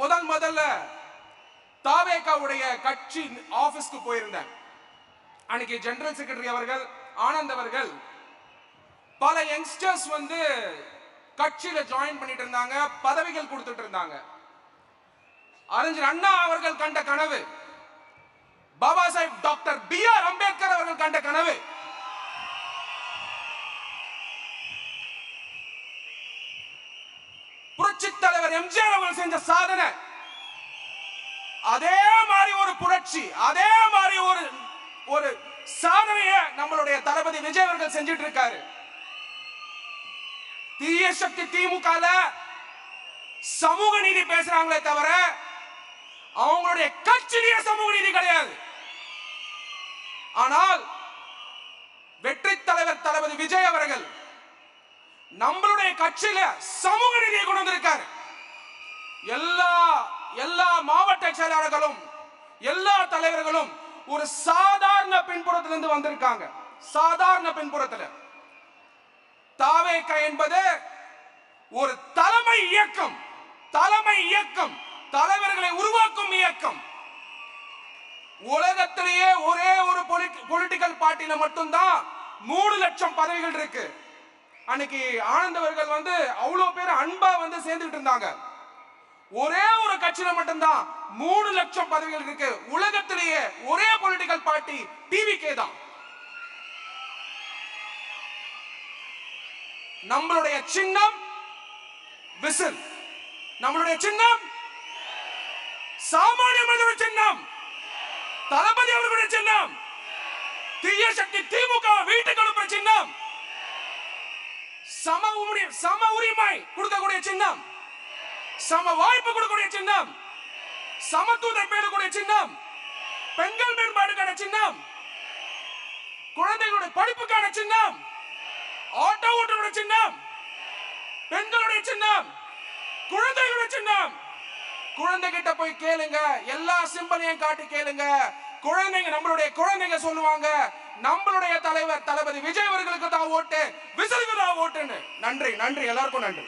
முதல்ல தாவேகாவுடைய கட்சி ஆபீஸ்க்கு போயிருந்தேன். அன்னைக்கு ஜெனரல் செக்ரட்டரி அவர்கள் ஆனந்த் அவர்கள் பல யங்ஸ்டர்ஸ் வந்து கட்சியில ஜாயின் பண்ணிட்டு இருந்தாங்க, பதவிகள் கொடுத்துட்டு இருந்தாங்க. அறிஞர் அண்ணா அவர்கள் கண்ட கனவு, பாபா சாஹிப் டாக்டர் B.R. அம்பேத்கர் அவர்கள் கண்ட கனவு, புரட்சித் தலைவர் எம்ஜிஆர் அவர்கள் செஞ்ச சாதனை, அதே மாதிரி ஒரு புரட்சி, அதே மாதிரி ஒரு சாதனையை நம்மளுடைய தளபதி விஜய் அவர்கள் செஞ்சிட்டு இருக்காரு. தீய சக்தி திமுகல சமூக நீதி பேசுறாங்களே தவிர அவங்களுடைய கட்சியிலேயே சமூக நீதி கிடையாது. ஆனால் வெற்றி தலைவர் தளபதி விஜய் அவர்கள் நம்மளுடைய கட்சியில சமூக நீதியை கொண்டு வந்திருக்காரு. எல்லா மாவட்ட செயலாளர்களும் எல்லா தலைவர்களும் ஒரு சாதாரண பின்புறத்திலிருந்து வந்திருக்காங்க. சாதாரண பின்புறத்தில் தாவேகா என்பது ஒரு தலைமை இயக்கம், தலைவர்களை உருவாக்கும் இயக்கம். உலகத்திலேயே ஒரே ஒரு பொலிட்டிக்கல் பார்ட்டியில மட்டும்தான் 3 லட்சம் பதவிகள் இருக்கு. அன்னைக்கு ஆனந்த் அவர்கள் வந்து அவ்வளவு பேர் அன்பா வந்து சேர்ந்துட்டு இருந்தாங்க. ஒரே ஒரு கட்சியில மட்டும்தான் 3 லட்சம் பதவிகள் இருக்கு. உலகத்திலேயே ஒரே பொலிட்டிக்கல் பார்ட்டி டிவிகே தான். நம்மளுடைய சின்னம் விசில், நம்மளுடைய சின்னம் சாமானிய மனிதனுடைய சின்னம், தளபதி அவர்களுடைய சின்னம், தீய சக்தி திமுக வீட்டுக்கு அனுப்புற சின்னம், சம உரிமை கொடுக்கக்கூடிய சின்னம், சம வாய்ப்பு கொடுக்கக்கூடிய சின்னம், சமத்துவத்தை பேணக்கூடிய சின்னம், பெண்கள் மேம்பாடுக்கான சின்னம், குழந்தைகளுடைய படிப்புக்கான சின்னம், ஆட்டோ ஓட்டுநருடைய சின்னம், பெண்களுடைய சின்னம், குழந்தைகளுடைய சின்னம். குழந்தைகிட்ட போய் கேளுங்க, எல்லா சிம்பலையும் காட்டி கேளுங்க. குழந்தைங்க, நம்மளுடைய குழந்தைங்க சொல்லுவாங்க, நம்மளுடைய தலைவர் தளபதி விஜய் அவர்களுக்கு தான் ஓட்டு, விசிலுக்கு தான் ஓட்டுன்னு. நன்றி, எல்லாருக்கும் நன்றி.